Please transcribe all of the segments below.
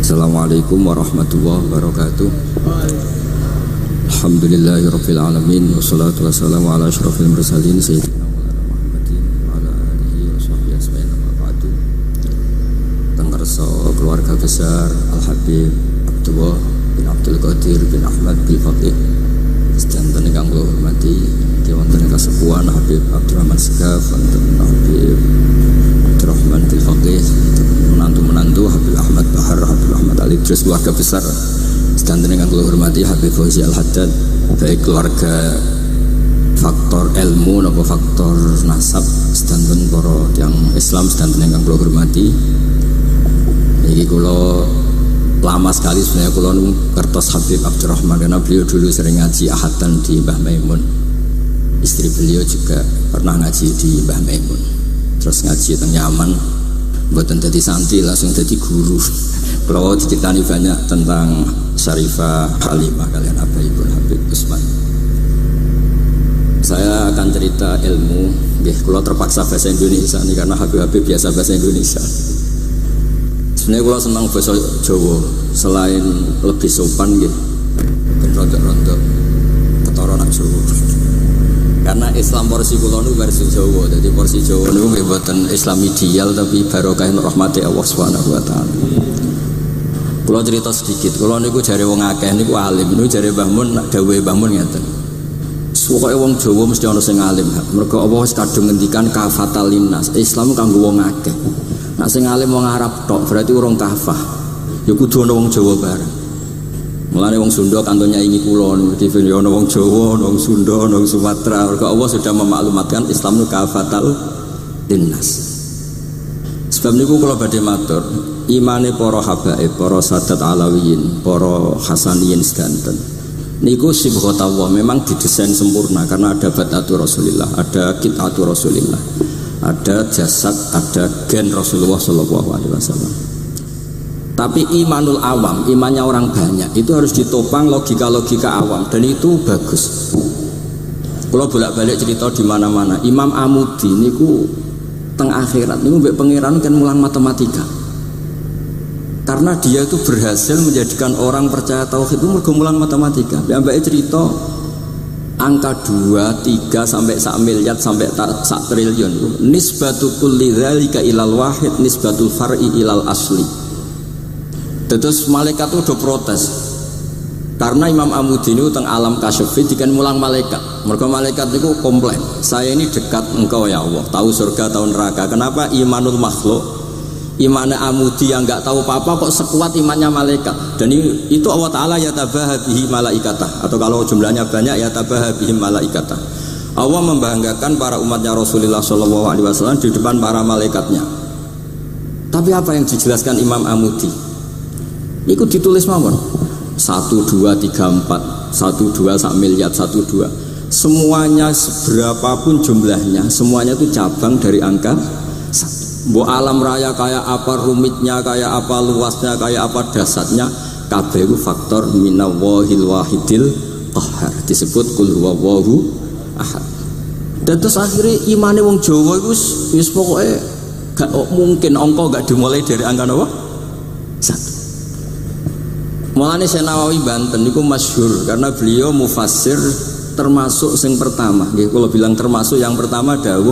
Assalamualaikum warahmatullahi wabarakatuh. Alhamdulillahirabbil alamin wassalatu wassalamu ala asyrofil mursalin sayyidina Muhammadin wa ala alihi washabbihi ajmain. Ba'du. Tenggerso keluarga besar Al-Habib Abdullah bin Abdul Qadir bin Ahmad bin Fatih sedanten ingkang kula hormati wonten kasepuhan Habib Abdurrahman Segaf, wonten Habib Abdurrahman bin Fatih, menantu Habib Ahmad Bahar, Habib Ahmad Ali, terus keluarga besar sedanten ingkang kula hormati Habib Fauzi Al-Haddad, baik keluarga faktor ilmu napa faktor nasab sedanten para tiyang Islam sedanten ingkang kula hormati. Iki kula lama sekali sebenarnya kula ngertos Habib Abdurrahman karena beliau dulu sering ngaji ahadan di Mbah Maimun. Istri beliau juga pernah ngaji di Mbah Maimun. Terus ngaji teng Yaman, mboten dadi santri langsung dadi guru. Kalau diceritani banyak tentang Syarifah Halimah kalian Abaibun Habib Usman. Saya akan cerita ilmu, nggih kula terpaksa bahasa Indonesia nih karena Habib biasa bahasa Indonesia. Sebenarnya kula senang bahasa Jawa, selain lebih sopan nggih, ben rontok-rontok ketara nak Jawa. Karena Islam porsi kula nu versi Jawa, jadi porsi Jawa nu nggih mboten Islam ideal tapi barokah rahmati Allah Subhanahu wa taala. Kula cerita sedikit, kula niku jare wong akeh niku alim, niku jare Mbah Mun dawuhe Mbah Mun ngeten. Pokoke wong Jawa mesti ana sing alim. Mergo Allah wis kadung ngendikan kafatal linnas. Islam kanggo wong akeh. Nek sing alim wong Arab tok berarti urung kafah. Ya kudu ana wong Jawa bareng. Mulane wong Sunda kanton nyaingi kula niku dhewe ana wong Jawa, ana wong Sunda, ana wong Sumatera. Mergo Allah sudah memaklumatkan Islam niku kafatal linnas. Sebab niku kula badhe matur, imane para habaib, para sadat alawiyin, para hasaniyin sedanten niku sibghatullah memang didesain sempurna karena ada batatu Rasulillah, ada kitatu Rasulillah, ada jasad, ada gen Rasulullah sallallahu alaihi wasallam. Tapi imanul awam, imannya orang banyak itu harus ditopang logika-logika awam dan itu bagus. Kalau bolak-balik cerita di mana-mana, Imam Amudi niku teng akhirat niku mbek pangeran kan mulang matematika. Karena dia itu berhasil menjadikan orang percaya tauhid itu mergo mulang matematika. Mbake cerita angka 2, 3 sampai 1 miliar sampai 1 triliun. Nisbatu kulli dzalika ilal wahid nisbatul far'i ilal asli. Terus malaikat itu udah protes. Karena Imam Amudi ini teng alam kasyafi dikan mulang malaikat. Mergo malaikat itu komplain, saya ini dekat engkau ya Allah, tahu surga tahu neraka. Kenapa imanul makhluk, imannya Amudi yang nggak tahu apa-apa kok sekuat imannya malaikat? Dan itu Allah Ta'ala yatabaha bihi malaikatah, atau kalau jumlahnya banyak yatabaha bihi malaikatah. Allah membanggakan para umatnya Rasulullah SAW di depan para malaikatnya. Tapi apa yang dijelaskan Imam Amudi? Ikut ditulis mawon 1, 2, 3, 4 1, 2, 1 miliar 1, 2 semuanya seberapapun jumlahnya semuanya itu cabang dari angka 1. Mbok alam raya kayak apa rumitnya, kayak apa luasnya, kayak apa dasarnya, kabeh itu faktor minallahil wahidil qahhar, disebut kul huwallahu ahad. Dan terus akhirnya imane wong Jawa itu wis pokoke gak mungkin angka gak dimulai dari angka apa? 1. Mulane Syekh Nawawi Banten niku masyhur karena beliau mufassir termasuk sing pertama. Nggih kula bilang termasuk yang pertama dawuh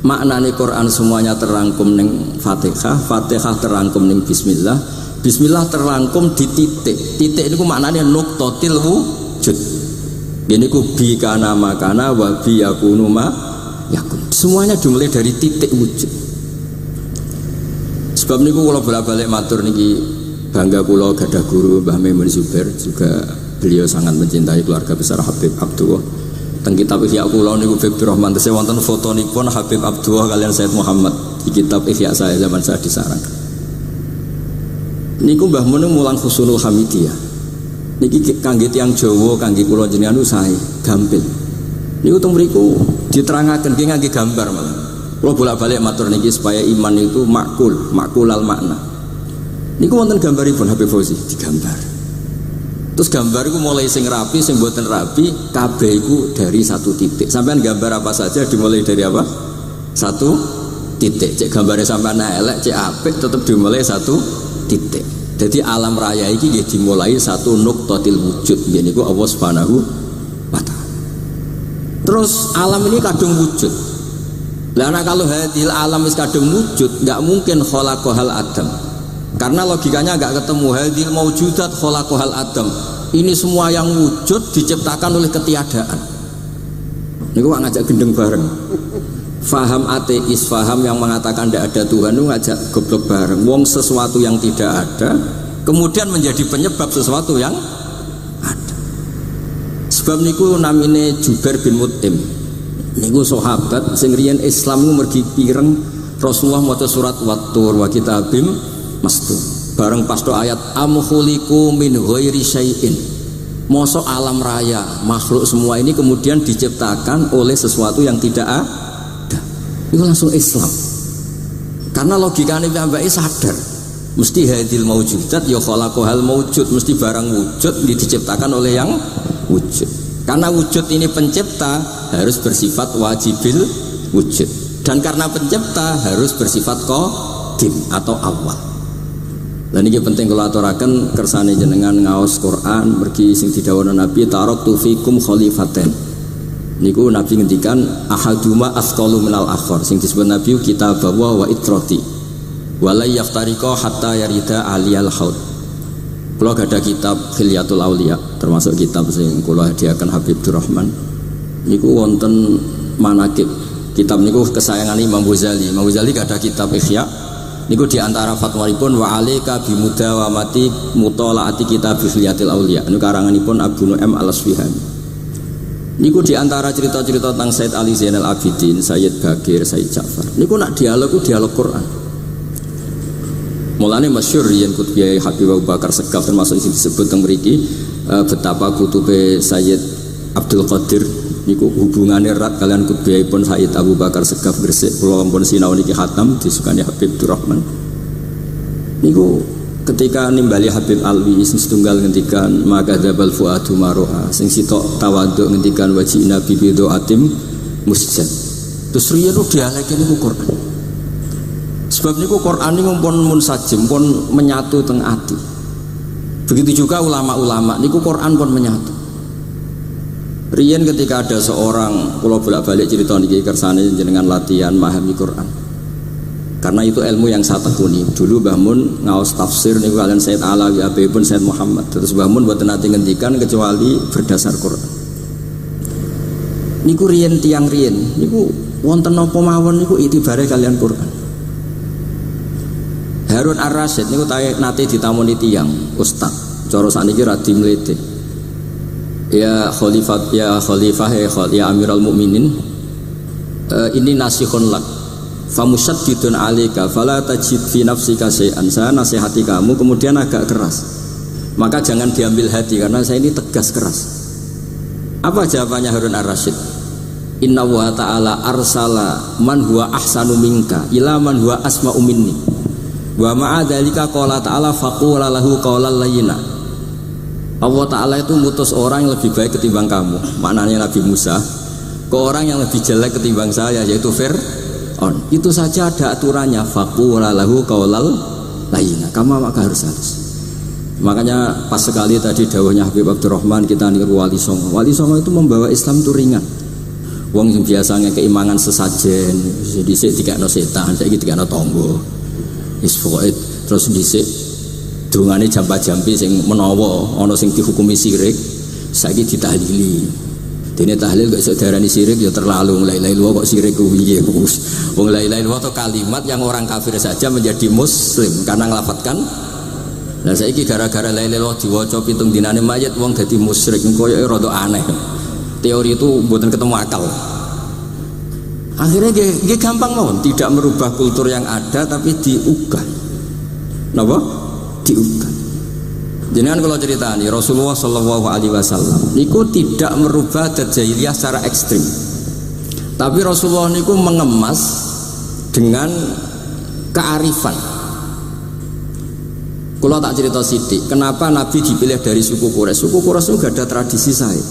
maknane Quran semuanya terangkum ning Fatihah, Fatihah terangkum ning bismillah, bismillah terangkum di titik. Titik niku maknane nuqtatil wujud. Ngene niku bi kana makana wa bi yakunu ma yakun. Semuanya dimulai dari titik wujud. Sebab niku kula bolak-balik matur niki bangga kula gadah guru Mbah Maimun Zubair, juga beliau sangat mencintai keluarga besar Habib Abdullah. Teng kitab Ihya kula niku Habib Rahman tesih wonten fotonipun Habib Abdullah kalian Said Muhammad di kitab Ihya saya zaman saya di sarang. Niku Mbah Mun mulang Husnul Hamidiyah. Niki kangge tiyang Jawa, kangge kula jenengan sae gampil. Niku teng mriku diterangaken nggih ngangge gambar malah. Kula bolak-balik matur niki supaya iman itu makulal makna. Niku wonten gambaripun Habib Fauzi digambar. Terus gambar itu mulai sing rapi, sing mboten rapi, kabeh iku dari satu titik. Sampean gambar apa saja dimulai dari apa? Satu titik. Cek gambarnya sampean elek, cek apik tetep dimulai satu titik. Jadi alam raya ini dimulai satu nuqtatil wujud, ini ku Allah Subhanahu wa ta'ala. Terus alam ini kadung wujud. Karena kalau hadil alam is kadung wujud, nggak mungkin khalaqahal adam. Karena logikanya nggak ketemu hadil maujudat khalaqahal adam. Ini semua yang wujud diciptakan oleh ketiadaan. Ini gua ngajak gendeng bareng. Faham ateis, faham yang mengatakan tidak ada Tuhan itu ngajak goblok bareng. Wong sesuatu yang tidak ada kemudian menjadi penyebab sesuatu yang ada. Sebab niku namine Jubair bin Mut'im. Niku sahabat sing riyen Islam ku mergi pireng Rasulullah maca surat Wat-Tur wa kitabim mastur. Bareng pas do ayat am khuliqu min ghairi syai'in. Mosok alam raya, makhluk semua ini kemudian diciptakan oleh sesuatu yang tidak ada. Itu langsung Islam. Karena logikanya piyambake sadar. Mesti hadil maujudat ya khalaqahal maujud, mesti barang wujud diciptakan oleh yang wujud. Karena wujud ini pencipta harus bersifat wajibil wujud. Dan karena pencipta harus bersifat qadim atau awal. Dan ini penting kalau aturaken kersane jenengan ngaos Quran mergi sing didhawuhna Nabi taraktu fikum khalifaten. Niku Nabi ngendikan ahaduma asqalu minal akhar, sing disebut Nabi kitabah wa itrati. Wala yaftariqa hatta yarida aliyal haud. Kula gadah kitab Khilyatul Auliya, termasuk kitab sing kula hadiahkan Habib Durrahman. Niku wonten manaqib. Kitab niku kesayangan Imam Ghazali. Imam Ghazali gadah kitab Ihya. Niku diantara fatwanipun wa alaika bimudawamati mutalaati kitab Khilyatul Auliya. Niku karanganipun Abu Nu'aim Al-Asfihani. Niku diantara cerita-cerita tentang Sayyid Ali Zainal Abidin, Sayyid Bagir, Sayyid Ja'far. Niku nak dialog Quran. Mulane masyhur yen kutbiyai Habib Abu Bakar Segaf termasuk sing disebut teng mriki betapa kutube Sayyid Abdul Qadir niku hubungannya erat kalian kutbiyai pun Sayyid Abu Bakar Segaf Gresik kula pun sinau niki khatam disukani Habib Durrahman. Niku ketika nimbali Habib Alwi sing setunggal ngendikan maka dzabal fuadu maroha sing sitok tawadhu ngendikan wajina bibido atim musjad. Terus riyen dialeke niku Quran. Sebab niku Quran niku pun munsajim pun menyatu teng ati. Begitu juga ulama-ulama niku Quran pun menyatu. Riyen ketika ada seorang kula bolak-balik cerita niki kersane jenengan latihan memahami Quran. Karena itu ilmu yang saya tekuni. Dulu Mbah Mun ngaos tafsir niku kalian Sayyid Alawi Abi pun Sayyid Muhammad. Terus Mbah Mun mboten nate ngendikan kecuali berdasar Quran. Niku riyen tiang riyen niku wonten napa mawon niku itibare kalian Quran. Harun Ar-Rasyid niku nate ditamoni tiyang ustaz. Cara sakniki ra dimlete. Ya khalifah ya Amirul Mukminin. Ini nasihun lak. Famusyaddidun 'alaika fala tajid fi nafsika syai'an. Saya nasihati kamu kemudian agak keras. Maka jangan diambil hati karena saya ini tegas keras. Apa jawabannya Harun Ar-Rasyid? Inna wa ta'ala arsala man huwa ahsanu minka ila man huwa asma'u minni. Wa ma'a dzalika qala ta'ala faqula lahu qawlan layyina. Allah Ta'ala itu mutus orang yang lebih baik ketimbang kamu. Maknanya Nabi Musa ke orang yang lebih jelek ketimbang saya yaitu Fir'aun. Itu saja ada aturannya faqula lahu qawlan layyina. Kamu maka harus halus. Makanya pas sekali tadi dawuhnya Habib Abdurrahman kita niru Wali Songo. Wali Songo itu membawa Islam itu ringan. Wong sing biasanya keimangan sesajen, dhisik dikakno setan, saiki dikakno tangga. Terus dhisik dungane jampa-jampi sing menawa ana sing dihukumi sirik saiki ditahlili. Dene tahlil kok iso diarani sirik ya terlalu la ilaha illallah kok sirik ku piye Gus. Wong la ilaha illallah itu kalimat yang orang kafir saja menjadi muslim karena nglafatkan. Lah saiki gara-gara la ilaha illallah diwaca pitung dinane mayit wong dadi musyrik koyoke rada aneh. Teori itu mboten ketemu akal. Akhirnya dia gampang mawon, tidak merubah kultur yang ada tapi diugah. Napa? Diugah. Jenengan kalau ceritani Rasulullah Shallallahu Alaihi Wasallam niku tidak merubah adat jahiliyah secara ekstrim. Tapi Rasulullah niku mengemas dengan kearifan. Kalau tak cerita sidik, kenapa Nabi dipilih dari suku Quraisy? Suku Quraisy itu gak ada tradisi saya.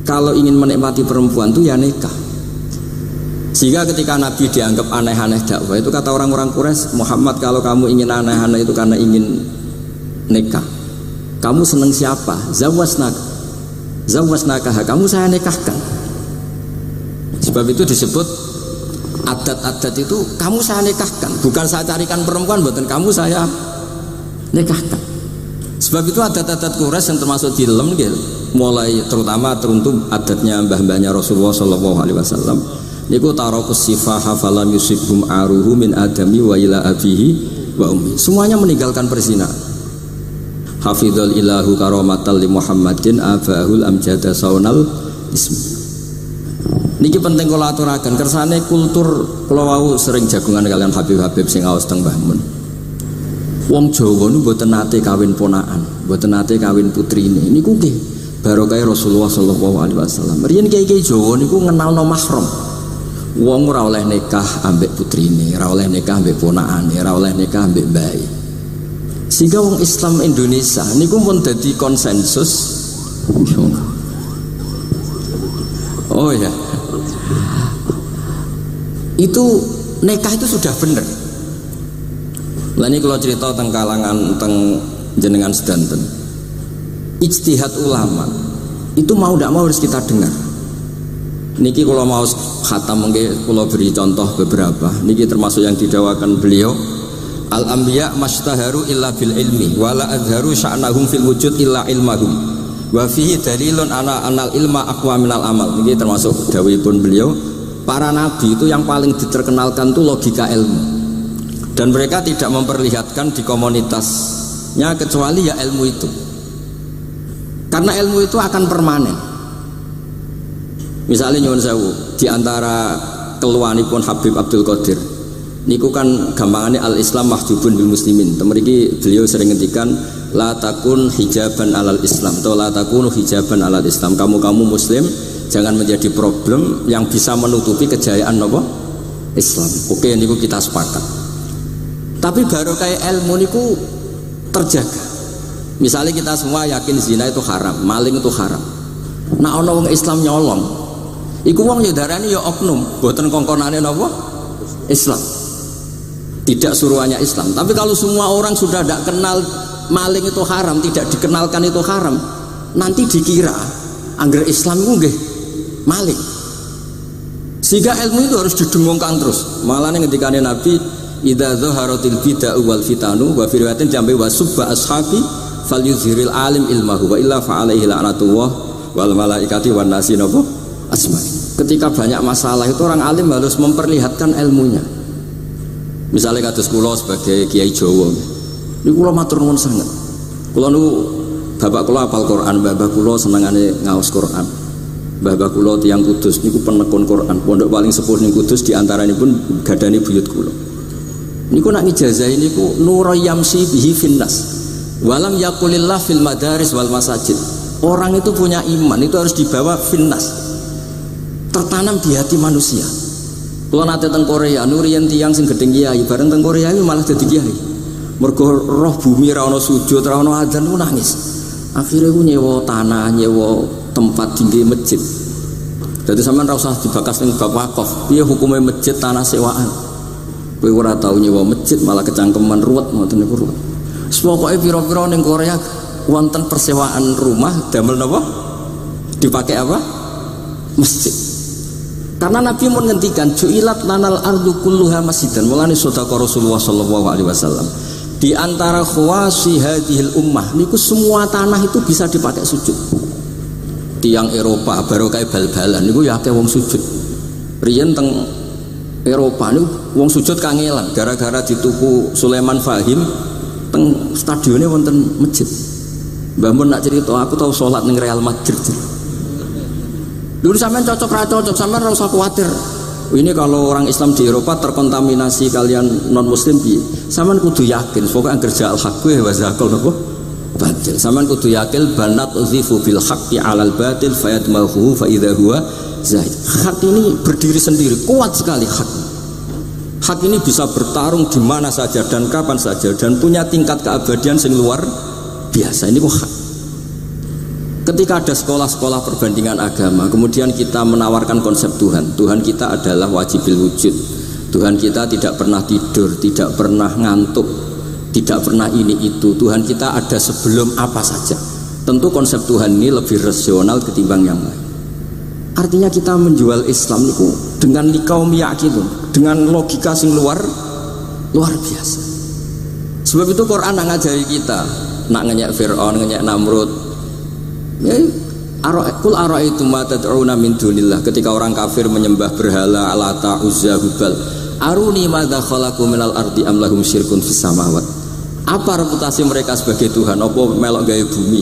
Kalau ingin menikmati perempuan itu ya nikah. Sehingga ketika Nabi dianggap aneh-aneh dakwah itu kata orang-orang Quraisy, Muhammad kalau kamu ingin aneh-aneh itu karena ingin nikah. Kamu seneng siapa? Zawasnaka, kamu saya nikahkan. Sebab itu disebut adat-adat itu kamu saya nikahkan, bukan saya carikan perempuan, bukan kamu saya nikahkan. Sebab itu adat-adat Quraisy yang termasuk di dalam mulai terutama teruntuk adatnya mbah-mbahnya Rasulullah Shallallahu Alaihi Wasallam. Niku tarokus sifaha falam yusibhum aruhu min adami wa ila abihi wa ummi. Semuanya meninggalkan perzinahan. Hafidhul ilahu karomatal li Muhammadin abahul amjada saunal ismi. Niki penting kula aturaken kersane kultur kula wau sering jagungan kalian Habib-habib sing aos teng Mbah Mun. Wong Jawa niku mboten nate kawin ponakan, mboten nate kawin putrine. Niku nggih barokah Rasulullah sallallahu alaihi wasallam. Riyen kiai-kiai Jawa niku ngenalno mahram. Wong ora oleh nikah ambek putrine, ora oleh nikah ambek ponakane, ora oleh nikah ambek mbae. Sehingga wong Islam Indonesia niku pun dadi konsensus. Oh ya. Itu nikah itu sudah benar. Lah ini kalau cerita tentang kalangan tentang jenengan sedanten. Ijtihad ulama itu mau tidak mau harus kita dengar. Niki kalau mau khatam mungkin kalau beri contoh beberapa. Niki termasuk yang didawakan beliau. Al-anbiya mastaharu illa bil ilmi wala azharu sya'nahum fil wujud illa ilmahum wa fihi dalilun ana anal ilma aqwa minal amal. Niki termasuk dawuhipun beliau. Para nabi itu yang paling diterkenalkan itu logika ilmu, dan mereka tidak memperlihatkan di komunitasnya kecuali ya ilmu itu, karena ilmu itu akan permanen. Misalnya nyuwun sewu di antara keluhanipun Habib Abdul Qadir niku kan gampangannya al-Islam mahjubun bil muslimin. Temeriki beliau sering ngendikan la takun hijaban alal Islam atau la takunu hijaban alal Islam. Kamu muslim jangan menjadi problem yang bisa menutupi kejayaan apa? Islam. Oke, niku kita sepakat. Tapi baru kayak ilmu niku terjaga. Misalnya kita semua yakin zina itu haram, maling itu haram. Nah ana wong Islam nyolong, iku wong ya darani ya oknum, boten kongkonane napa? Islam. Tidak suruhannya Islam. Tapi kalau semua orang sudah tidak kenal maling itu haram, tidak dikenalkan itu haram, nanti dikira angger Islam itu nggih maling. Sehingga ilmu itu harus didengungkan terus. Malah ngendikane Nabi, idza zaharatil bid'ah wal fitanu wa fi riwayatin jambi wa subba ashabi falyuzhiril alim ilmahu wa illa fa alaihi la'natullah wal malaikati wan nasi napa asma'i. Ketika banyak masalah itu orang alim harus memperlihatkan ilmunya. Misalnya kados kula sebagai kiai Jawa, niku kula matur nuwun sanget. Kula niku bapak kula hafal Quran, bapak kula senengane ngaos Quran. Bapak kula tiyang Kudus niku penekun Quran, pondok paling sepuh ning Kudus diantaranipun gadani buyut kula. Niku nak ngijazahi niku nurayamsi bihi finnas. Walam yaqulillah fil madaris wal masajid. Orang itu punya iman itu harus dibawa finnas, tertanam di hati manusia. Kalau nate teng Korea, nurian tiang sing gedeng kiai, bareng teng Korea itu malah jadi kiai. Mergo roh bumi ra ono sujud, ra ono adzan ku nangis. Akhirnya ku nyewa tanah, nyewa tempat tinggi masjid. Jadi sampean ra usah dibakas ning bab wakaf. Piye hukume masjid tanah sewaan? Kowe ora tau nyewa masjid malah kecangkeman ruwet ngoten niku ruwet. Pokoke pira-pira ning Korea wonten persewaan rumah damel napa? Dipakai apa? Masjid. Karena Nabi mau ngendikan ju'ilat lanal ardu kulluha masjidan. Mulane sedekah Rasulullah sallallahu alaihi wasallam. Di antara khawasi hadhil ummah niku semua tanah itu bisa dipakai sujud. Tiang Eropa baru kayak bal-balan niku ya akeh wong sujud. Riyen teng Eropa niku wong sujud kangelan gara-gara dituku Sulaiman Fahim teng stadionnya wonten masjid. Mbah Mun nak cerita aku tahu sholat ning Real Madrid. Dulu sampean cocok cocok, sampean ora usah khawatir. Ini kalau orang Islam di Eropa terkontaminasi kalian non muslim bi. Sampean kudu yakin, pokoknya kerja al-haqq wa zakal napa? Batil. Sampean kudu yakin banat uzifu bil haqqi 'alal batil fayadmahu fa idza huwa zaid. Hak ini berdiri sendiri, kuat sekali hak. Hak ini bisa bertarung di mana saja dan kapan saja dan punya tingkat keabadian sing luar biasa. Ini kok hak. Ketika ada sekolah-sekolah perbandingan agama, kemudian kita menawarkan konsep Tuhan. Tuhan kita adalah wajibil wujud. Tuhan kita tidak pernah tidur, tidak pernah ngantuk. tidak pernah ini itu. Tuhan kita ada sebelum apa saja. Tentu konsep Tuhan ini lebih rasional ketimbang yang lain. Artinya kita menjual Islam itu dengan likaumiyah gitu, dengan logika sing luar biasa. Sebab itu Quran nak ngajari kita, nak ngenyek Fir'aun, ngenyek Namrud. Ya, Qul ara'aytum ma tad'una min dunillah, ketika orang kafir menyembah berhala Lata, Uzza, Hubal, aruni madza khalaqu minal ardi am lahum syirkun fis samawat. Apa reputasi mereka sebagai Tuhan? Apa melok gawe bumi?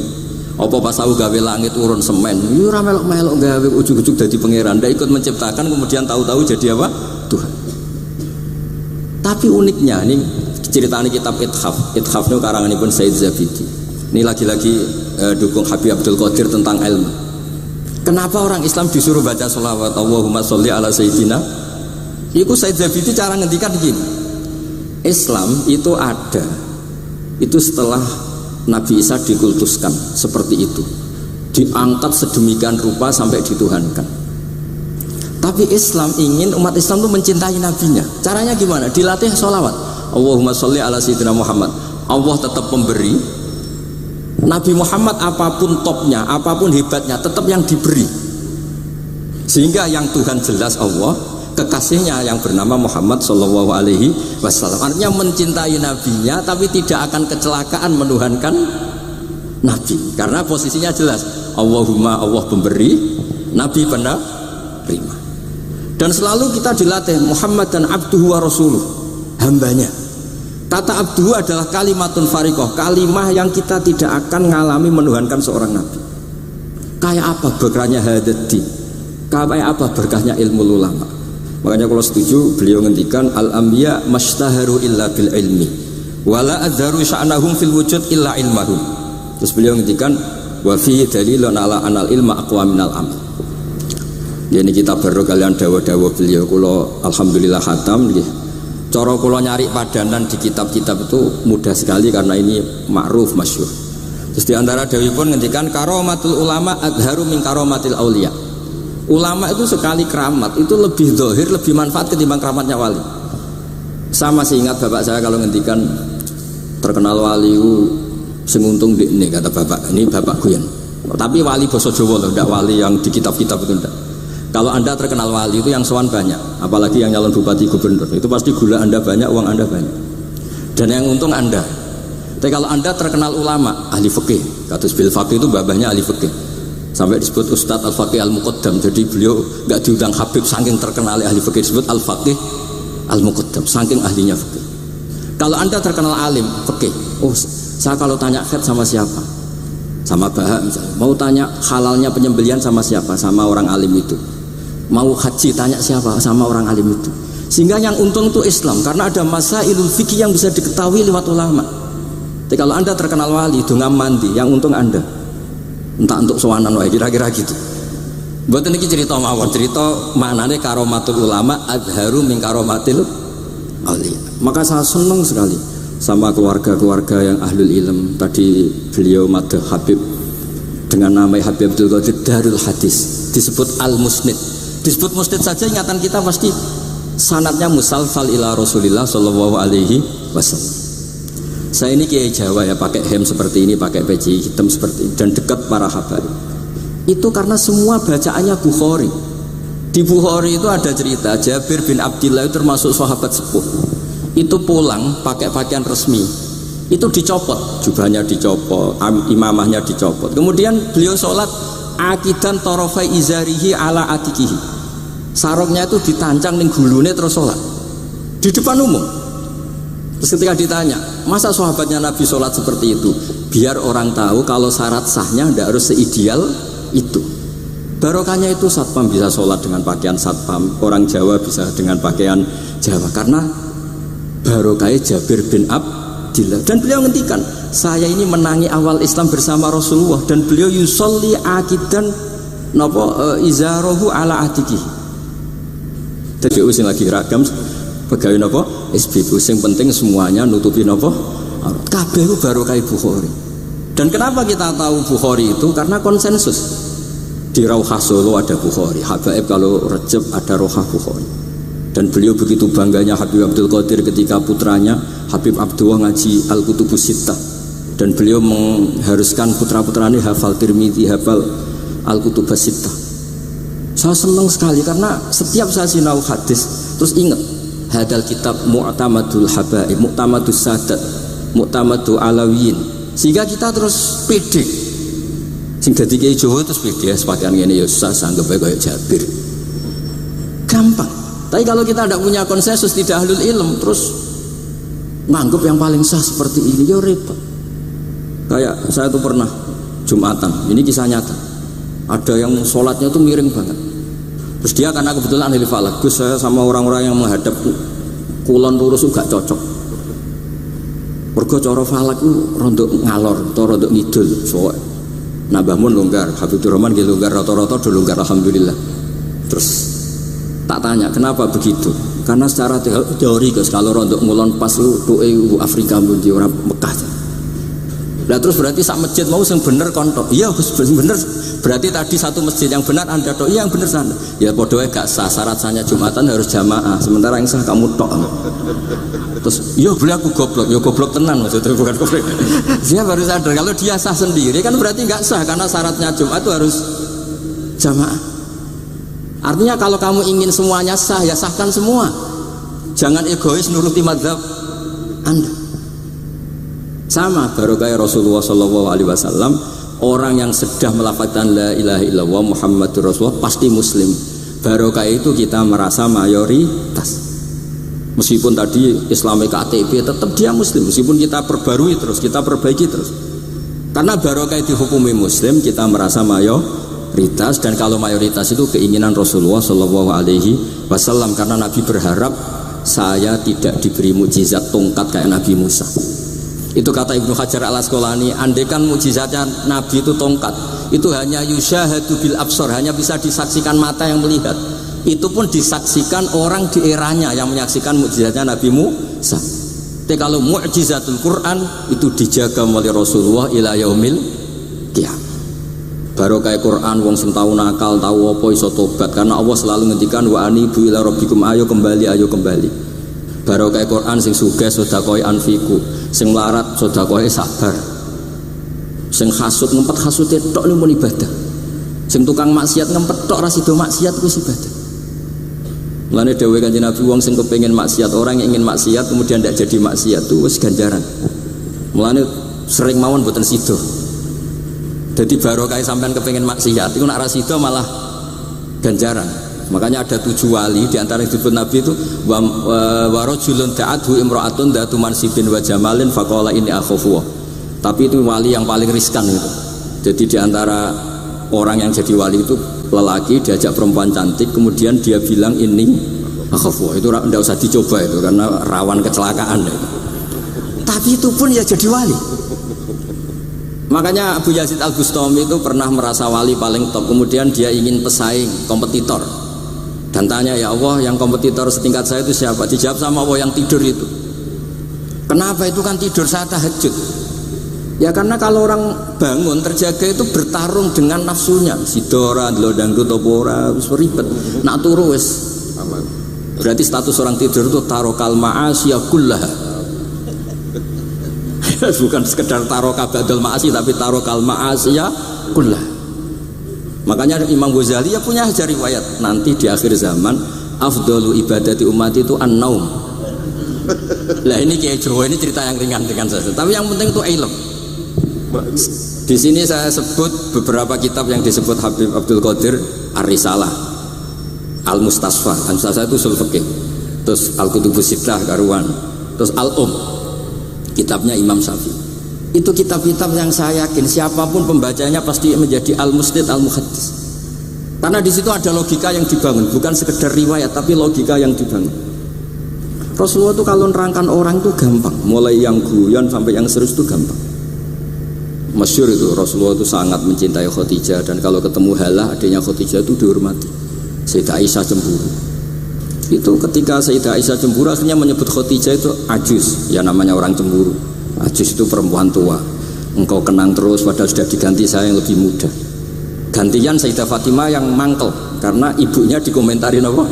Apa pas tahu gawe langit urun semen? Yo ora melok-melok gawe ujug-ujug dadi pangeran, ndak ikut menciptakan kemudian tahu-tahu jadi apa? Tuhan. Tapi uniknya nih ceritanya kitab Ithaf itu karanganipun Said Zabidi. Ini lagi-lagi dukung Habib Abdul Qadir tentang ilmu. Kenapa orang Islam disuruh baca sholawat Allahumma sholli ala Sayyidina? Itu Said Zabidi cara ngendikan gini. Islam itu ada, itu setelah Nabi Isa dikultuskan seperti itu, diangkat sedemikian rupa sampai dituhankan. Tapi Islam ingin umat Islam itu mencintai nabinya. Caranya gimana? Dilatih sholawat Allahumma sholli ala Sayyidina Muhammad. Allah tetap pemberi. Nabi Muhammad apapun topnya, apapun hebatnya, tetap yang diberi. Sehingga yang Tuhan jelas Allah, kekasihnya yang bernama Muhammad Sallallahu Alaihi Wasallam. Artinya mencintai nabinya, tapi tidak akan kecelakaan menuhankan nabi. Karena posisinya jelas, Allahumma Allah pemberi, nabi penerima. Dan selalu kita dilatih Muhammad dan abduhu wa rasuluh, hambanya. Kata abduhu adalah kalimatun fariqoh, kalimah yang kita tidak akan mengalami menuhankan seorang nabi. Kayak apa berkahnya hadati, kayak apa berkahnya ilmu ulama. Makanya kalau setuju beliau ngendikan al-anbiya mashtaharu illa bil ilmi wala adharu sya'nahum fil wujud illa ilmahum. Terus beliau ngendikan wa fi dalilun ala anal ilma aqwa minal amal. Ini kita baru kalian dawa-dawa beliau kula alhamdulillah khatam nggih. Cara kula nyari padanan di kitab-kitab itu mudah sekali karena ini ma'ruf masyhur. Terus di antara dawuhipun ngendikan karomatul ulama adharu min karomatil auliya. Ulama itu sekali keramat itu lebih zahir, lebih manfaat ketimbang keramatnya wali. Sama sih ingat bapak saya kalau ngendikan terkenal wali sing untung ini kata bapak, ini bapak Guyan. Tapi wali basa Jawa loh, ndak wali yang di kitab-kitab itu ndak. Kalau anda terkenal wali itu yang sowan banyak, apalagi yang nyalon bupati gubernur, itu pasti gula anda banyak, uang anda banyak, dan yang untung anda. Tapi kalau anda terkenal ulama, ahli fikih, kados bil faqih itu babahnya ahli fikih, sampai disebut Ustadz Al-Faqih Al-Muqaddam. Jadi beliau nggak diundang Habib saking terkenal ahli fikih, disebut Al-Faqih Al-Muqaddam saking ahlinya fikih. Kalau anda terkenal alim fikih, oh saya kalau tanya khat sama siapa? Sama Bahak misalnya. Mau tanya halalnya penyembelihan sama siapa? Sama orang alim itu. Mau haji tanya siapa? Sama orang alim itu. Sehingga yang untung itu Islam, karena ada masailul fikih yang bisa diketahui lewat ulama. Jadi kalau anda terkenal wali dengan mandi, yang untung anda entah untuk sowanan wae, kira-kira gitu. Buat ini cerita mawon, cerita maknanya karomatul ulama adharu min karomatil auliya. Maka saya senang sekali sama keluarga-keluarga yang ahlul ilm. Tadi beliau madah Habib dengan nama Habib Abdul Qadir Darul Hadis, disebut Al-Musnid. Disebut musnid saja ingatan kita pasti sanadnya musalsal ila Rasulillah Shallallahu Alaihi Wasallam. Saya ini kiai Jawa ya, pakai hem seperti ini, pakai peci hitam seperti ini, dan dekat para habaib. Itu karena semua bacaannya Bukhari. Di Bukhari itu ada cerita Jabir bin Abdillah itu termasuk sahabat sepuh. Itu pulang pakai pakaian resmi, itu dicopot, jubahnya dicopot, imamahnya dicopot. Kemudian beliau sholat akidan torofai izarihi ala atikihi, sarungnya itu ditancang ning gulune terus sholat di depan umum. Terus ketika ditanya, masa sahabatnya Nabi sholat seperti itu? Biar orang tahu kalau syarat sahnya tidak harus seideal itu. Barokahnya itu satpam bisa sholat dengan pakaian satpam, orang Jawa bisa dengan pakaian Jawa, karena barokahnya Jabir bin Abdillah. Dan beliau ngendikan, saya ini menangi awal Islam bersama Rasulullah, dan beliau yusolli akidan izarohu ala atiki. Jadi usin lagi ragam pegawai SBB, yang penting semuanya nutupi kabeh itu barokah Bukhari. Dan kenapa kita tahu Bukhari itu? Karena konsensus. Di Rauhah Solo ada Bukhari, Habaib kalau Rejab ada Rauhah Bukhari. Dan beliau begitu bangganya Habib Abdul Qadir ketika putranya Habib Abdullah ngaji Al-Kutubus Sittah, dan beliau mengharuskan putra-putranya hafal Tirmidzi, hafal Al-Kutubus Sittah. Saya senang sekali karena setiap saya sinau hadis terus ingat hadal kitab Mu'tamadul Habaib, Mu'tamadus Sadat, Mu'tamadul Alawiyin, sehingga kita terus pede. Sing dadi kiai Jawa terus pede sepakaian ngene ya susah sanggep bae kaya Jabir. Gampang. Tapi kalau kita tidak punya konsensus, tidak ahlul ilm, terus nganggep yang paling sah seperti ini, ya repot. Kayak saya tuh pernah Jumatan, ini kisah nyata. Ada yang sholatnya tuh miring banget. Terus dia karena kebetulan ahli falak, Gus saya sama orang-orang yang menghadap kulon lurus juga cocok. Mergo cara falak itu rondok ngalor, atau rondok ngidul. So, Mbah Mun longgar, Habibur Rahman nggih longgar, rata-rata do longgar alhamdulillah. Terus tak tanya kenapa begitu, karena secara teori guys kalau rondok ngulon pas lu doe Afrika mundi orang Mekah. Nah terus berarti sak masjid mau sing bener kontok. Iya bener. Berarti tadi satu masjid yang benar Anda tok, iya yang bener sana. Ya podoe gak sah, syarat sahnya Jumatan harus jamaah. Sementara yang sah kamu tok. Terus iya boleh aku goblok, ya goblok tenan maksudnya bukan goblok. Dia baru sadar kalau dia sah sendiri kan berarti gak sah karena syaratnya Jumat itu harus jamaah. Artinya kalau kamu ingin semuanya sah, ya sahkan semua. Jangan egois nuruti mazhab Anda. Sama barokah Rasulullah SAW, orang yang sedang melafazkan la ilaha illallah Muhammadur Rasulullah pasti muslim. Barokah itu kita merasa mayoritas. Meskipun tadi Islami KTP tetap dia muslim, meskipun kita perbarui terus, kita perbaiki terus. Karena barokah dihukumi muslim, kita merasa mayoritas, dan kalau mayoritas itu keinginan Rasulullah SAW, karena Nabi berharap saya tidak diberi mukjizat tongkat kayak Nabi Musa. Itu kata Ibnu Hajar Al-Asqalani, andaikan mukjizatnya Nabi itu tongkat, itu hanya yusyahadu bil absar, hanya bisa disaksikan mata yang melihat. Itu pun disaksikan orang di eranya yang menyaksikan mukjizatnya Nabi Musa. Tapi kalau mukjizatul Quran itu dijaga oleh Rasulullah ila yaumil qiyamah. Barokah Quran wong sing tau nakal, tau apa iso tobat, karena Allah selalu ngendikan wa anibu ila rabbikum, ayo kembali. Barokah Quran sing sugih sedekah anfiku, sing melarat sedekah sabar, sing hasud ngempet hasude tok niku mun ibadah, sing tukang maksiat ngempet tok ra sido maksiat kuwi ibadah. Mulane dawuh Kanjeng Nabi, wong sing kepengin maksiat, orang yang ingin maksiat kemudian tidak jadi maksiat itu wis ganjaran. Mulane sering mawon boten sido. Jadi barokah sampean kepengin maksiat itu nak ra sido malah ganjaran. Makanya ada 7 wali di antara yang disebut Nabi itu wa rajulun ta'adhu imra'atun datu mansibin wa jamalin faqala inni akhafu. Tapi itu wali yang paling riskan itu. Jadi di antara orang yang jadi wali itu lelaki diajak perempuan cantik kemudian dia bilang ini akhafu. Itu tidak usah dicoba itu karena rawan kecelakaan itu. Tapi itu pun ya jadi wali. Makanya Abu Yazid Al-Bustami itu pernah merasa wali paling top, kemudian dia ingin pesaing kompetitor dan tanya, ya Allah yang kompetitor setingkat saya itu siapa? Dijawab sama Allah yang tidur itu. Kenapa? Itu kan tidur saat tahajud. Ya karena kalau orang bangun terjaga itu bertarung dengan nafsunya. Sidora, dangdut, topora, wis ribet. Nak turu wis aman. Berarti status orang tidur itu tarokal ma'asya kullaha. Bukan sekedar tarokal badal ma'asyi, tapi tarokal ma'asya kullaha. Makanya Imam Ghazali ya punya hajar riwayat, nanti di akhir zaman afdalu ibadati umat itu an-naum. Lah ini kayak Jawa, ini cerita yang ringan saja. Tapi yang penting itu ilmu. Di sini saya sebut beberapa kitab yang disebut Habib Abdul Qadir, Ar-Risalah, Al-Mustasfa. Al-Mustasfa itu usul fikih. Terus Al-Kutubus Sittah karuan. Terus kitabnya Imam Syafi'i. Itu kitab-kitab yang saya yakin siapapun pembacanya pasti menjadi al-mustid al-muhaddis. Karena di situ ada logika yang dibangun, bukan sekedar riwayat tapi logika yang dibangun. Rasulullah itu kalau nerangkan orang itu gampang, mulai yang guyon sampai yang serius itu gampang. Masyhur itu Rasulullah itu sangat mencintai Khadijah, dan kalau ketemu Halah adiknya Khadijah itu dihormati. Sayyidah Aisyah cemburu. Itu ketika Sayyidah Aisyah cemburu akhirnya menyebut Khadijah itu ajuz, ya namanya orang cemburu. Ajuz itu perempuan tua. Engkau kenang terus padahal sudah diganti saya yang lebih muda. Gantian Sayyidah Fatimah yang mangkel karena ibunya dikomentarin apa?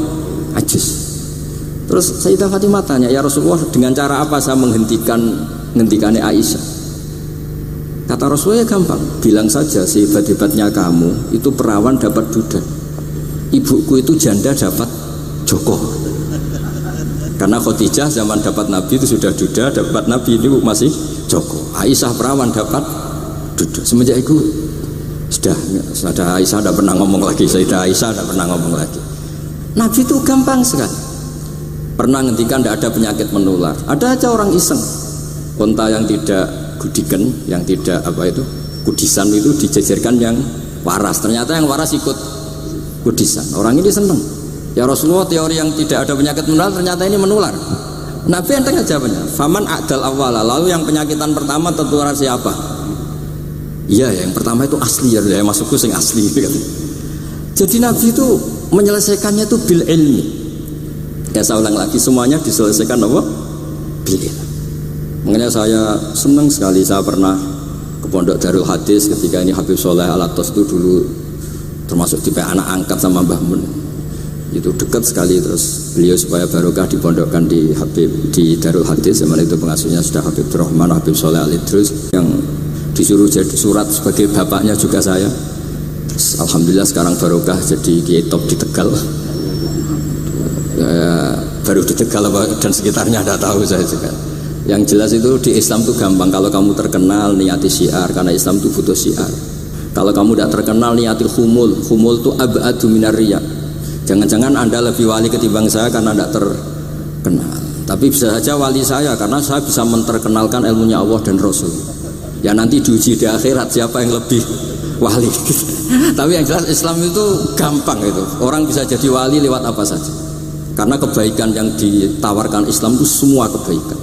Ajuz. Terus Sayyidah Fatimah tanya, ya Rasulullah, dengan cara apa saya menghentikannya Aisyah? Kata Rasulullah, ya gampang, bilang saja sehebat-hebatnya kamu itu perawan dapat duda, ibuku itu janda dapat joko. Karena Khadijah zaman dapat Nabi itu sudah duda, dapat Nabi ini masih joko. Aisyah perawan dapat duda. Semenjak itu sudah Aisyah tidak pernah ngomong lagi, Sayyidah Aisyah tidak pernah ngomong lagi. Nabi itu gampang sekali. Pernah ngendikan tidak ada penyakit menular. Ada aja orang iseng, unta yang tidak gudikan, yang tidak kudisan itu dijejerkan yang waras. Ternyata yang waras ikut kudisan. Orang ini senang. Ya Rasulullah, teori yang tidak ada penyakit menular ternyata ini menular. Nabi enteng jawabnya. Faman a'dal awwala, lalu yang penyakitan pertama tertular siapa? Iya, yang pertama itu asli ya, masukku sing asli gitu. Jadi Nabi itu menyelesaikannya itu bil ilmi. Ya saya ulang lagi, semuanya diselesaikan apa? Bil ilmi. Makanya saya senang sekali, saya pernah ke Pondok Darul Hadis ketika ini Habib Soleh Al-Atos itu dulu termasuk tipe anak angkat sama Mbah Mun. Itu dekat sekali, terus beliau supaya barokah dipondokkan di Darul Hadis. Zaman itu pengasuhnya sudah Habib Rahman, Habib Soleh Al-Idrus, yang disuruh jadi surat sebagai bapaknya juga saya. Terus alhamdulillah sekarang barokah jadi kiai top di Tegal. Baru di Tegal dan sekitarnya tidak tahu saya juga. Yang jelas itu di Islam itu gampang. Kalau kamu terkenal niati syiar, karena Islam itu butuh syiar. Kalau kamu tidak terkenal niati khumul itu ab'adu minar riya. Jangan-jangan Anda lebih wali ketimbang saya karena tidak terkenal. Tapi bisa saja wali saya karena saya bisa menterkenalkan ilmunya Allah dan Rasul. Ya nanti diuji di akhirat siapa yang lebih wali. Tapi yang jelas Islam itu gampang itu. Orang bisa jadi wali lewat apa saja. Karena kebaikan yang ditawarkan Islam itu semua kebaikan.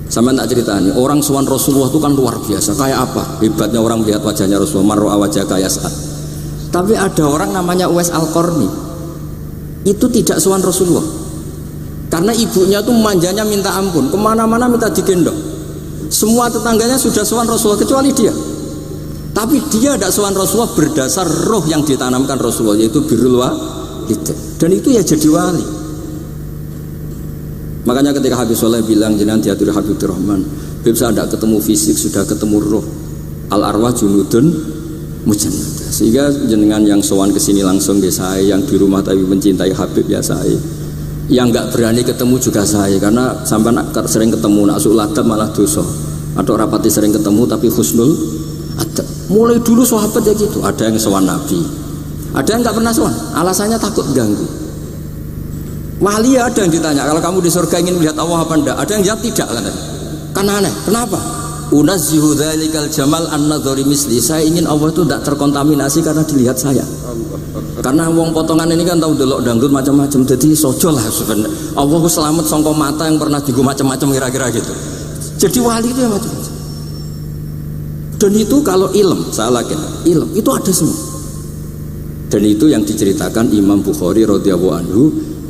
Sama tak cerita nih, orang sowan Rasulullah itu kan luar biasa. Kayak apa? Hebatnya orang melihat wajahnya Rasulullah, mar'a wajhaka yas'ad. Tapi ada orang namanya Uwais Al-Qarni. Itu tidak sowan Rasulullah. Karena ibunya tuh manjanya minta ampun, kemana-mana minta digendong. Semua tetangganya sudah sowan Rasulullah kecuali dia. Tapi dia tidak sowan Rasulullah berdasar roh yang ditanamkan Rasulullah, yaitu birrul walidain. Dan itu ya jadi wali. Makanya ketika Habib Soleh bilang jenengan diatur Habib Rahman, Habib saya tidak ketemu fisik, sudah ketemu roh. Al arwah junudun mujannadah. Sehingga jenengan yang sowan kesini langsung ke saya, yang di rumah tapi mencintai Habib ya saya, yang nggak berani ketemu juga saya, karena sampai sering ketemu nak suladab malah dosa, atau rapati sering ketemu tapi husnul adab. Mulai dulu sahabat ya gitu, ada yang sowan Nabi, ada yang nggak pernah sowan, alasannya takut ganggu. Wali ada yang ditanya, kalau kamu di surga ingin melihat Allah apa enggak? Ada yang jawab tidak kan? Kan aneh. Kenapa? Unazzihu dzalikal jamal an-nadhari misli. Saya ingin Allah itu tidak terkontaminasi karena dilihat saya. Karena wong potongan ini kan tahu delok dangdut macam-macam. Jadi sojo lah sebenarnya. Allah ku selamat sangka mata yang pernah digo macam-macam kira-kira gitu. Jadi wali itu yang macam-macam. Dan itu kalau ilm, saya yakin ilm itu ada semua. Dan itu yang diceritakan Imam Bukhari radhiyallahu anhu,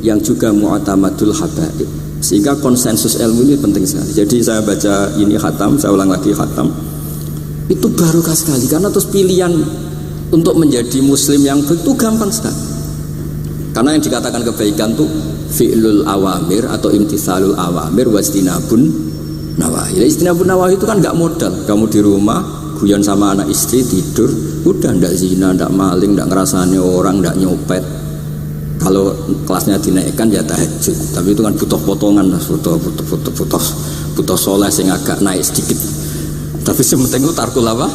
yang juga mu'tamadul habaib. Sehingga konsensus ilmu ini penting sekali. Jadi saya baca ini khatam, saya ulang lagi khatam, itu barokah sekali. Karena terus pilihan untuk menjadi muslim yang itu gampang sekali. Karena yang dikatakan kebaikan itu fi'lul awamir atau imtithalul awamir wastinabun nawahi. Istinabun nawahi itu kan gak modal. Kamu di rumah guyon sama anak istri, tidur, udah ndak zina, ndak maling, ndak ngerasani orang, ndak nyopet. Kalau kelasnya dinaikkan ya tahajud, tapi itu kan butuh potongan, butuh soleh sing agak naik sedikit. Tapi sementing itu tarkul apa?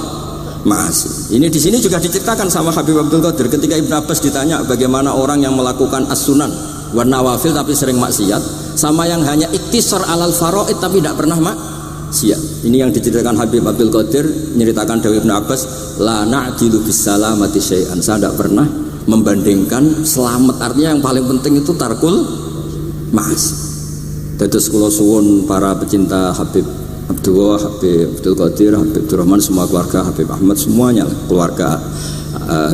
Masih. Ini di sini juga diceritakan sama Habib Abdul Qadir ketika Ibn Abbas ditanya bagaimana orang yang melakukan as-sunan wa nawafil tapi sering maksiat, sama yang hanya iktisar alal faraid tapi tidak pernah maksiat. Ini yang diceritakan Habib Abdul Qadir, menceritakan dari Ibn Abbas, la na'dilu bis salamati syai'an. Saya tidak pernah membandingkan selamat, artinya yang paling penting itu tarkul mas. Terus kula suwun para pecinta Habib Abdullah, Habib Abdul Qadir, Habib Abdurrahman, semua keluarga Habib Ahmad, semuanya keluarga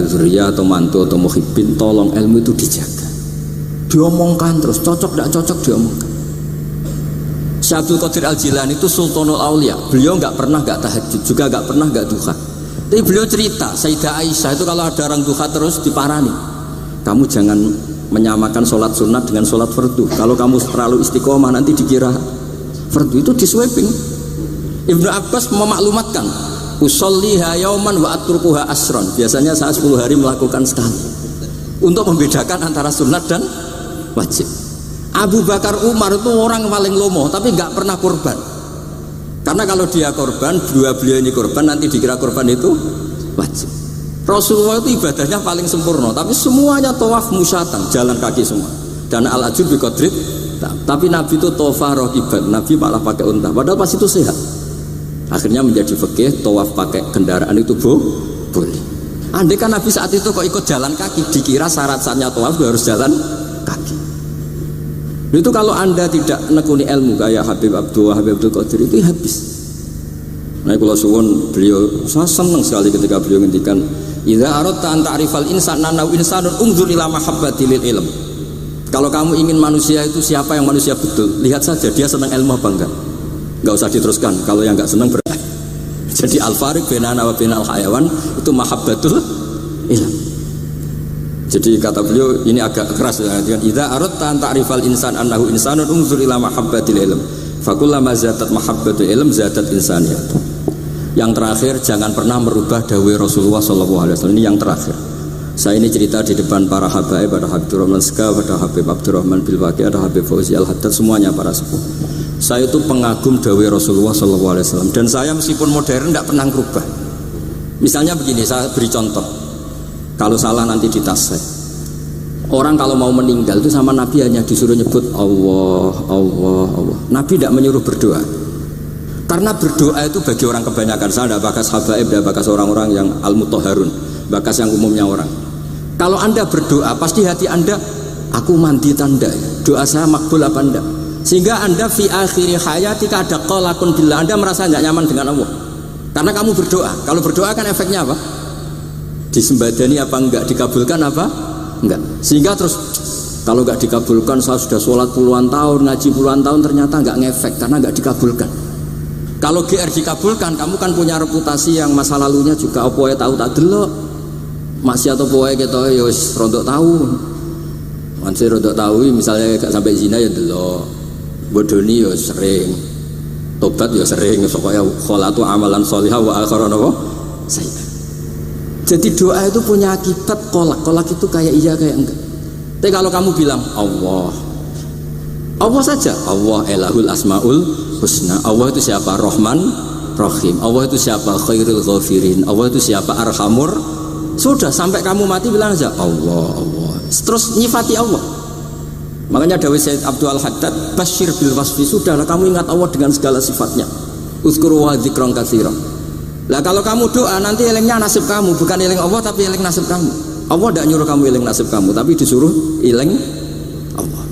zuriyah atau mantu atau muhibbin, tolong ilmu itu dijaga, diomongkan terus, cocok tidak cocok diomongkan. Syekh Abdul Qadir Al-Jilani itu Sultanul Aulia, beliau nggak pernah nggak tahajud, juga nggak pernah nggak duha. Tapi beliau cerita, Sayyidah Aisyah itu kalau ada orang duha terus diparani, kamu jangan menyamakan sholat sunat dengan sholat fardu. Kalau kamu terlalu istiqomah nanti dikira fardu, itu diswiping. Ibnu Abbas memaklumatkan, usolliha yauman wa atrukuha asron. Biasanya saya 10 hari melakukan sekali, untuk membedakan antara sunat dan wajib. Abu Bakar Umar itu orang paling lomo, tapi nggak pernah korban. Karena kalau dia korban, beliau ini korban, nanti dikira korban itu wajib. Rasulullah itu ibadahnya paling sempurna, tapi semuanya tawaf musyatan, jalan kaki semua. Dan al-ajur bi qadrit. Tapi Nabi itu tawaf rakiban, Nabi malah pakai unta. Padahal pas itu sehat. Akhirnya menjadi fikih, tawaf pakai kendaraan itu boleh. Andai kan Nabi saat itu kok ikut jalan kaki, dikira syarat-syaratnya tawaf harus jalan kaki. Itu kalau Anda tidak nekuni ilmu kayak Habib Abdul Qadir itu habis. Nah, kalau suwun beliau, saya senang sekali ketika beliau ngendikan, "Idza aradta an ta'rifal insana naw insanun unzur ila mahabbati lil ilm." Kalau kamu ingin manusia itu siapa yang manusia betul, lihat saja dia senang ilmu apa enggak. Enggak usah diteruskan, kalau yang enggak senang berat. Jadi al-fariq bainana wa bainal hayawan itu mahabbatul ilm. Jadi kata beliau ini agak keras ya, idza aradta an ta'rifal insan annahu insanun unzur ila mahabbatil ilm. Fakullama zatat mahabbatul ilm zatat insaniyah. Yang terakhir, jangan pernah merubah dawai Rasulullah SAW. Ini yang terakhir. Saya ini cerita di depan para habaib, ada Habib Rahman Ska, ada Habib Abdurrahman Bilwaqi, ada Habib Fauzi Al-Haddad, semuanya para sepuh. Saya itu pengagum dawai Rasulullah SAW. Dan saya meskipun modern tidak pernah merubah. Misalnya begini, saya beri contoh. Kalau salah nanti ditasih. Orang kalau mau meninggal itu sama Nabi hanya disuruh nyebut Allah, Allah, Allah. Nabi tidak menyuruh berdoa. Karena berdoa itu bagi orang kebanyakan, saya tidak bakas habaib, tidak bakas orang-orang yang al-mutahharun, bakas yang umumnya orang. Kalau Anda berdoa, pasti hati Anda, aku mandi tanda, doa saya makbul apa enggak? Sehingga Anda fi akhiri hayatika ada qalakun billah, Anda merasa tidak nyaman dengan Allah. Karena kamu berdoa. Kalau berdoa kan efeknya apa? Disembadani apa enggak, dikabulkan apa enggak. Sehingga terus kalau enggak dikabulkan, saya sudah sholat puluhan tahun, ngaji puluhan tahun, ternyata enggak ngefek karena enggak dikabulkan. Kalau GR dikabulkan, kamu kan punya reputasi yang masa lalunya juga apa ya tahu tak delok masih atau poe gitu ya wis rodok tahu. Masih rodok tahu misalnya gak sampai zina ya delok, bodoni ya sering, tobat ya sering, pokoknya kholatu amalan sholihah wa akhiran apa sayyi'ah. Jadi doa itu punya akibat kolak. Kolak itu kayak iya kayak enggak. Tapi kalau kamu bilang Allah, Allah saja, Allah elahul asmaul husna. Allah itu siapa? Rahman, Rahim. Allah itu siapa? Khairul ghafirin. Allah itu siapa? Arhamur. Sudah, sampai kamu mati bilang aja Allah, Allah. Terus nyifati Allah. Makanya dawai Sayyid Abdul Haddad, basyir bil wasfi. Sudahlah, kamu ingat Allah dengan segala sifatnya. Uzkuru wa dzikran katsiran. Lah kalau kamu doa nanti elingnya nasib kamu, bukan eling Allah tapi eling nasib kamu. Allah tidak nyuruh kamu eling nasib kamu, tapi disuruh eling Allah.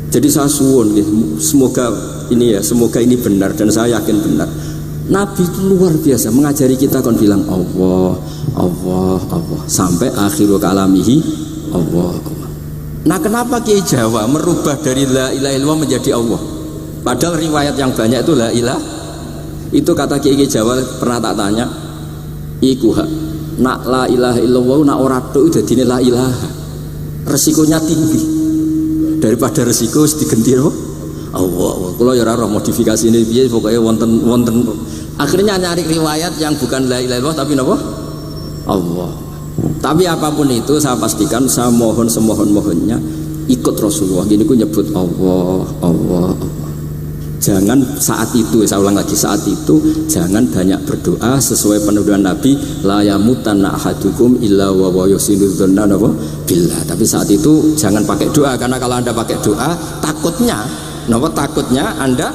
Jadi saya suwun, semoga ini benar dan saya yakin benar. Nabi itu luar biasa mengajari kita kon bilang Allah, Allah, Allah sampai akhirul kalamihi Allah, Allah. Nah kenapa Kiai Jawa merubah dari la ilaha illallah menjadi Allah? Padahal riwayat yang banyak itu la ilaha. Itu kata Kiai Jawa pernah tak tanya, iku hak nak la ilaha illallah nak ora tok dadine la ilaha. Resikonya tinggi. Daripada resiko digenti apa? Allah. Kalau ya ora modifikasi ini piye pokoknya wonten. Akhirnya nyari riwayat yang bukan la ilaha illallah tapi napa? Allah. Tapi apapun itu saya pastikan, saya mohon semohon-mohonnya ikut Rasulullah. Gini ku nyebut Allah, Allah, Allah. Jangan saat itu, saya ulang lagi, saat itu jangan banyak berdoa sesuai penuduhan Nabi, la yamutanna ahadukum illa wa yuhsinu dzanna billah. Tapi saat itu jangan pakai doa, karena kalau Anda pakai doa takutnya Anda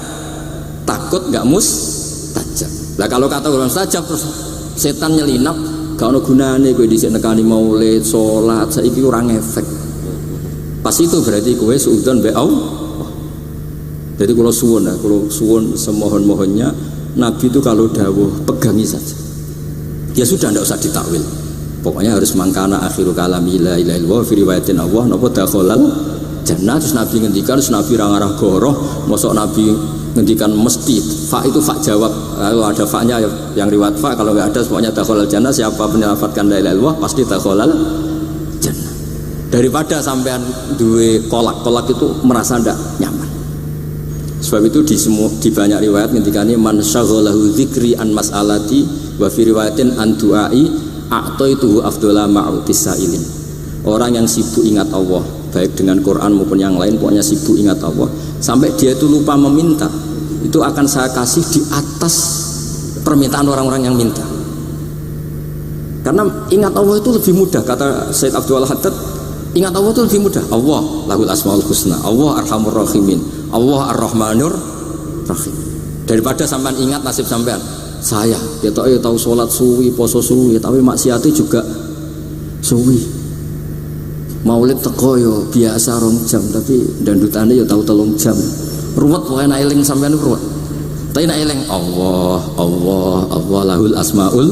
takut nggak mustajab. Lah kalau kata orang mustajab terus setan nyelinap, gak ono gunane kowe dhisik nekani maulid, salat, saiki ora ngefek. Pas itu berarti kowe suudzon be Allah. Jadi kalau suwun semohon-mohonnya Nabi itu kalau dawuh pegangi saja. Ya sudah, tidak usah ditakwil. Pokoknya harus mangkana akhiru kalami la ilaha illallah fi riwayatin Allah napa dakhalal jannah. Terus Nabi ngendikan, terus Nabi rangarah goroh, mosok Nabi ngendikan mesti fa itu fa jawab. Kalau ada fa-nya yang riwayat fa, kalau enggak ada pokoknya dakhalal jannah. Siapa menyelafatkan la ilaha illallah pasti dakhalal jannah. daripada sampean duwe kolak itu merasa ndak nyaman. Sebab itu di banyak riwayat ngendikane man syaghalahu dzikri an mas'alati wa fi riwayatin an du'ai a'taituhu afdhala ma'utis sa'ilin. Orang yang sibuk ingat Allah, baik dengan Quran maupun yang lain, pokoknya sibuk ingat Allah sampai dia itu lupa meminta, itu akan saya kasih di atas permintaan orang-orang yang minta. Karena ingat Allah itu lebih mudah, kata Sayyid Abdul Haddad, ingat Allah itu lebih mudah. Allah lahul asmaul husna, Allah arhamur rahimin, Allah ar-rahmanur rahim. Daripada sampean ingat nasib sampean, saya kita tahu sholat suwi, poso suwi, tapi maksiatnya juga suwi. Maulid teko yo biasa 2 jam, tapi dandutane yo tahu 3 jam. Ruwet pokoke nek eling sampean ruwet. Tapi nek eling Allah, Allah, Allah lahul asmaul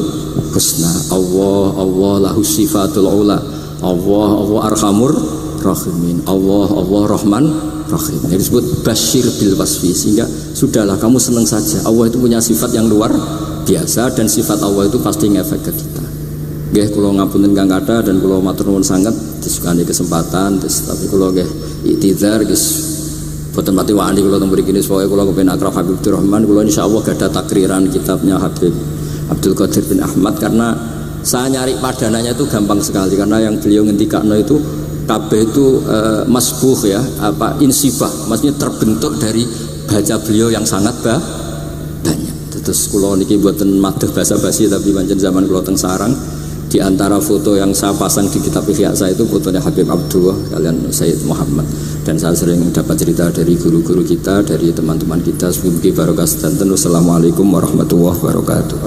husna, Allah, Allah lahus sifatul ula, Allah, Allah arhamur rahimin, Allah, Allah rahman rahim. Ini disebut basyir bil wasfi, sehingga sudahlah kamu senang saja. Allah itu punya sifat yang luar biasa dan sifat Allah itu pasti ngefek ke kita. Nggih kula ngapunten Kang Kata dan kula matur nuwun sanget disukani kesempatan, tapi kula nggih iktizar guys. Boten mati wani kula teng mriki niki pokoke kula kepen akrab Habib Rahman, kula insyaallah gadah takriran kitabnya Habib Abdul Qadir bin Ahmad, karena saya nyari padanannya itu gampang sekali, karena yang beliau ngendikakno itu kabeh itu masbuh ya, apa insibah, maksudnya terbentuk dari baca beliau yang sangat banyak. Terus kula niki mboten madah basa-basi, tapi pancen zaman kula teng sarang. Di antara foto yang saya pasang di kitab Ihya saya itu fotonya Habib Abdullah kalian Sayyid Muhammad, dan saya sering dapat cerita dari guru-guru kita, dari teman-teman kita. Semoga barokah sedanten. Wassalamualaikum warahmatullahi wabarakatuh.